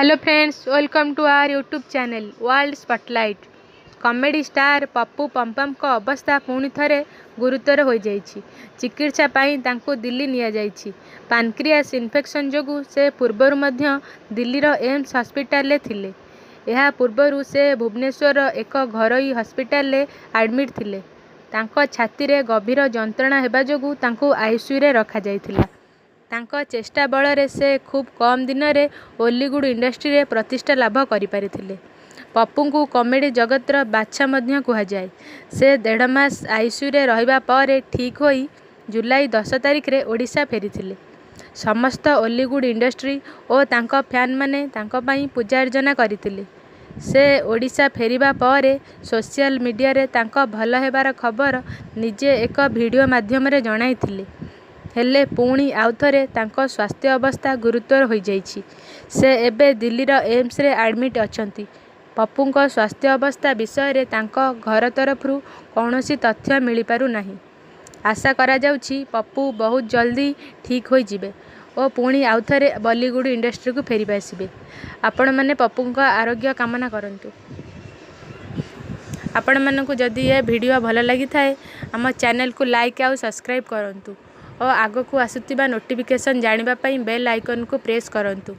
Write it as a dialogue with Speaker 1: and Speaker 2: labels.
Speaker 1: Hello friends, welcome to our YouTube channel world spotlight. Comedy star Pappu Pampam को अवस्था पुणी थरे गुरुतर हो जाइछि। चिकित्सा पाई तांको दिल्ली निया जाइछि। पानक्रियास इन्फेक्शन जोगु से पूर्वरु मध्य दिल्लीर एम्स हॉस्पिटल थिले। यह पूर्वरु से भुवनेश्वर एक घरोई हॉस्पिटल एडमिट थिले। तांको छाती रे गभीर जंत्रणा हेबा जोगु तांको आईसीयू रे रखा जाइथिला। तांको चेष्टा बल से खूब कम दिन में ओलीवुड इंडस्ट्री रे प्रतिष्ठा लाभ करिपारिथिले। पप्पू को कॉमेडी जगतर बाछा मध्य कहुए। से 1.5 मास आईसीयू रे रहिबा पर ठीक होई जुलाई 10 तारिख रे ओडिशा फेरिथिले। समस्त ओलीवुड इंडस्ट्री और तांको फैन माने तांको पई पूजा अर्चना करथिले। से ओडिशा फेरिबा पर सोशल मीडिया रे तांको भल हेबार खबर निजे एक वीडियो माध्यम रे जणाइथिले। हेले पुणी आउ थरे तांको स्वास्थ्य अवस्था गुरुतर हो जाइछि। से एबे दिल्लीर एम्स रे एडमिट अछंती। पप्पूंको स्वास्थ्य अवस्था विषय रे तांको घर तरफरु कौनसी तथ्य मिली पारु नाही। आशा करा जाउछि पप्पू बहुत जल्दी ठीक हो जिबे और पुणी आउ थरे बॉलीवुड इंडस्ट्री को फेरी आसिबे। आपण माने पप्पूंको आरोग्य कामना करंतु। आपण मानकु जदि ये वीडियो भल लगी थाए आम चैनल को लाइक आउ सब्सक्राइब करंतु और आगो को आसुतिबा नोटिफिकेशन जानिबा पई बेल आइकन को प्रेस करंतु।